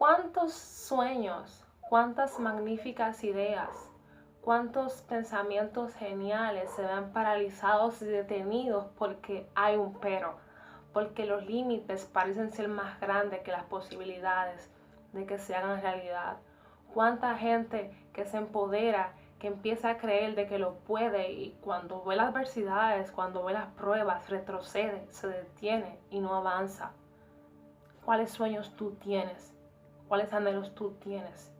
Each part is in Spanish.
¿Cuántos sueños, cuántas magníficas ideas, cuántos pensamientos geniales se ven paralizados y detenidos porque hay un pero? Porque los límites parecen ser más grandes que las posibilidades de que se hagan realidad. Cuánta gente que se empodera, que empieza a creer de que lo puede y cuando ve las adversidades, cuando ve las pruebas, retrocede, se detiene y no avanza. ¿Cuáles sueños tú tienes? ¿Cuáles anhelos tú tienes?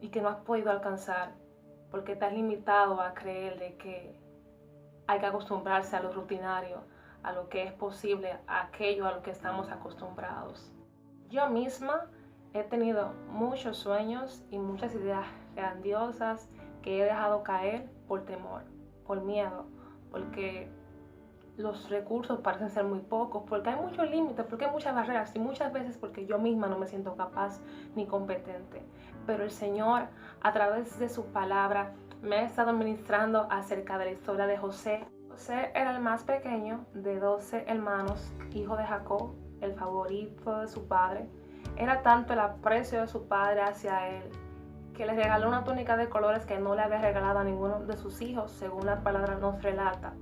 Y que no has podido alcanzar porque te has limitado a creer de que hay que acostumbrarse a lo rutinario, a lo que es posible, a aquello a lo que estamos acostumbrados. Yo misma he tenido muchos sueños y muchas ideas grandiosas que he dejado caer por temor, por miedo, porque los recursos parecen ser muy pocos, porque hay muchos límites, porque hay muchas barreras y muchas veces porque yo misma no me siento capaz ni competente. Pero el Señor, a través de su palabra, me ha estado ministrando acerca de la historia de José. José era el más pequeño de 12 hermanos, hijo de Jacob, el favorito de su padre. Era tanto el aprecio de su padre hacia él que le regaló una túnica de colores que no le había regalado a ninguno de sus hijos, según la palabra nos relata.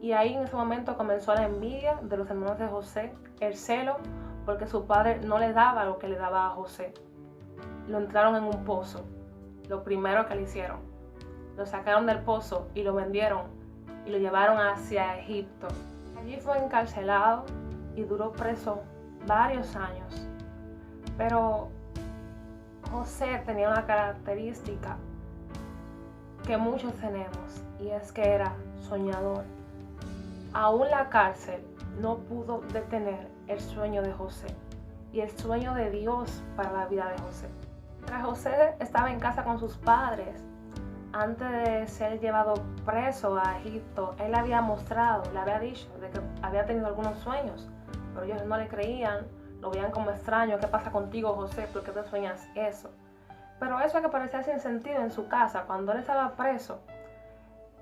Y ahí en ese momento comenzó la envidia de los hermanos de José, el celo, porque su padre no le daba lo que le daba a José. Lo entraron en un pozo, lo primero que le hicieron. Lo sacaron del pozo y lo vendieron y lo llevaron hacia Egipto. Allí fue encarcelado y duró preso varios años. Pero José tenía una característica que muchos tenemos y es que era soñador. Aún la cárcel no pudo detener el sueño de José y el sueño de Dios para la vida de José. Mientras José estaba en casa con sus padres, antes de ser llevado preso a Egipto, él había mostrado, le había dicho de que había tenido algunos sueños, pero ellos no le creían, lo veían como extraño. ¿Qué pasa contigo, José? ¿Por qué te sueñas eso? Pero eso que parecía sin sentido en su casa, cuando él estaba preso,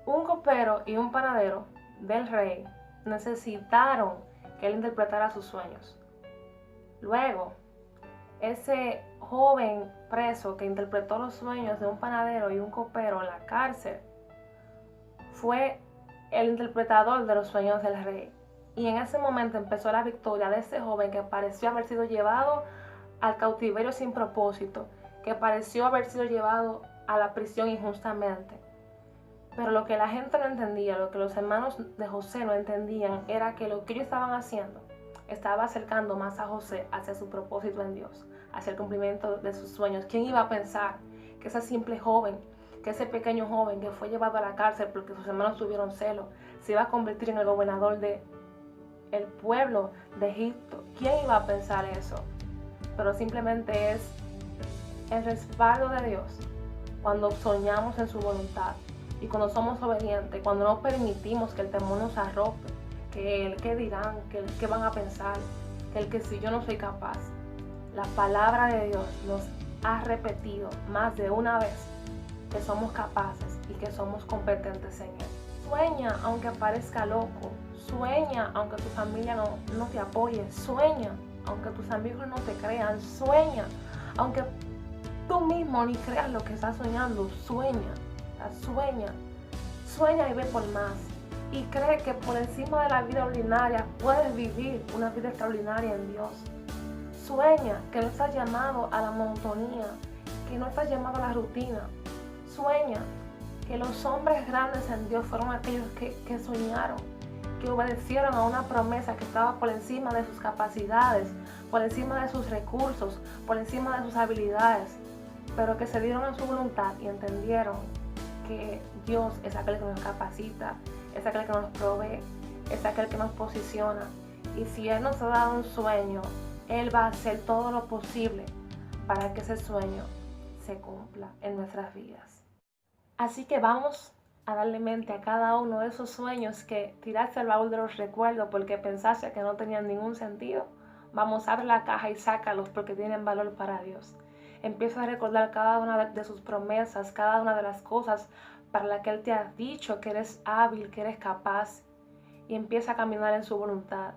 un copero y un panadero del rey necesitaron que él interpretara sus sueños. Luego, ese joven preso que interpretó los sueños de un panadero y un copero en la cárcel fue el interpretador de los sueños del rey. Y en ese momento empezó la victoria de ese joven que pareció haber sido llevado al cautiverio sin propósito, que pareció haber sido llevado a la prisión injustamente. Pero lo que la gente no entendía, lo que los hermanos de José no entendían, era que lo que ellos estaban haciendo estaba acercando más a José hacia su propósito en Dios, hacia el cumplimiento de sus sueños. ¿Quién iba a pensar que ese simple joven, que ese pequeño joven que fue llevado a la cárcel porque sus hermanos tuvieron celo, se iba a convertir en el gobernador del pueblo de Egipto? ¿Quién iba a pensar eso? Pero simplemente es el respaldo de Dios cuando soñamos en su voluntad. Y cuando somos obedientes, cuando no permitimos que el temor nos arrope, que el que dirán, que el que van a pensar, que el que si yo no soy capaz. La palabra de Dios nos ha repetido más de una vez que somos capaces y que somos competentes en Él. Sueña aunque parezca loco, sueña aunque tu familia no te apoye, sueña aunque tus amigos no te crean, sueña aunque tú mismo ni creas lo que estás soñando, sueña. Sueña y ve por más. Y cree que por encima de la vida ordinaria puedes vivir una vida extraordinaria en Dios. Sueña que no estás llamado a la monotonía, que no estás llamado a la rutina. Sueña que los hombres grandes en Dios fueron aquellos que soñaron, que obedecieron a una promesa que estaba por encima de sus capacidades, por encima de sus recursos, por encima de sus habilidades, pero que se dieron a su voluntad y entendieron que Dios es aquel que nos capacita, es aquel que nos provee, es aquel que nos posiciona. Y si Él nos ha dado un sueño, Él va a hacer todo lo posible para que ese sueño se cumpla en nuestras vidas. Así que vamos a darle mente a cada uno de esos sueños que tiraste al baúl de los recuerdos porque pensaste que no tenían ningún sentido. Vamos a abrir la caja y sácalos porque tienen valor para Dios. Empieza a recordar cada una de sus promesas, cada una de las cosas para las que Él te ha dicho que eres hábil, que eres capaz. Y empieza a caminar en su voluntad.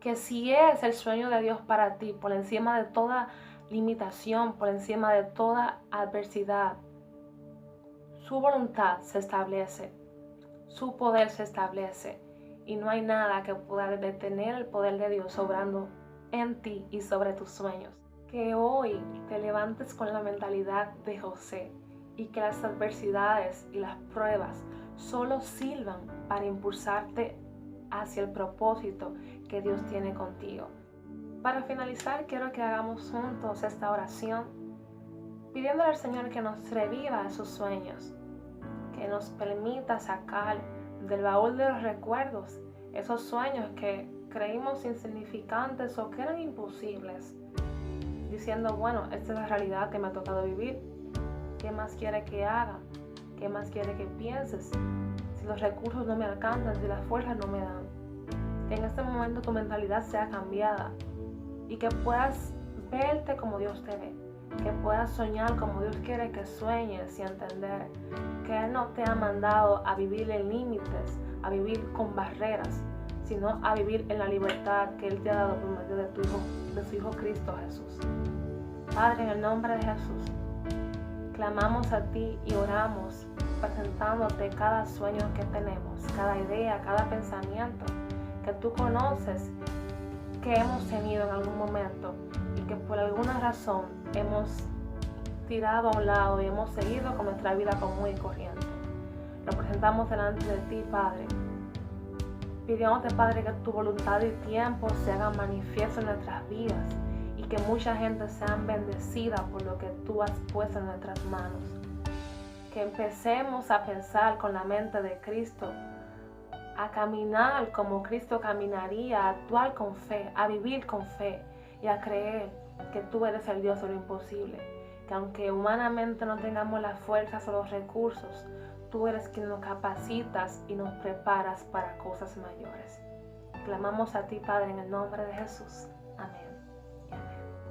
que si es el sueño de Dios para ti, por encima de toda limitación, por encima de toda adversidad, su voluntad se establece, su poder se establece y no hay nada que pueda detener el poder de Dios obrando en ti y sobre tus sueños. Que hoy te levantes con la mentalidad de José y que las adversidades y las pruebas solo sirvan para impulsarte hacia el propósito que Dios tiene contigo. Para finalizar, quiero que hagamos juntos esta oración, pidiéndole al Señor que nos reviva esos sueños, que nos permita sacar del baúl de los recuerdos esos sueños que creímos insignificantes o que eran imposibles, diciendo, bueno, esta es la realidad que me ha tocado vivir. ¿Qué más quiere que haga? ¿Qué más quiere que pienses? Si los recursos no me alcanzan, si las fuerzas no me dan. Que en este momento tu mentalidad sea cambiada y que puedas verte como Dios te ve, que puedas soñar como Dios quiere que sueñes y entender que Él no te ha mandado a vivir en límites, a vivir con barreras, sino a vivir en la libertad que Él te ha dado por medio de su Hijo Cristo Jesús. Padre, en el nombre de Jesús, clamamos a ti y oramos presentándote cada sueño que tenemos, cada idea, cada pensamiento que tú conoces, que hemos tenido en algún momento y que por alguna razón hemos tirado a un lado y hemos seguido con nuestra vida común y corriente. Lo presentamos delante de ti, Padre. Pidiéndote, Padre, que tu voluntad y tiempo se hagan manifiesto en nuestras vidas y que mucha gente sea bendecida por lo que tú has puesto en nuestras manos. Que empecemos a pensar con la mente de Cristo, a caminar como Cristo caminaría, a actuar con fe, a vivir con fe y a creer que tú eres el Dios de lo imposible. Que aunque humanamente no tengamos las fuerzas o los recursos, tú eres quien nos capacitas y nos preparas para cosas mayores. Clamamos a ti, Padre, en el nombre de Jesús. Amén y amén.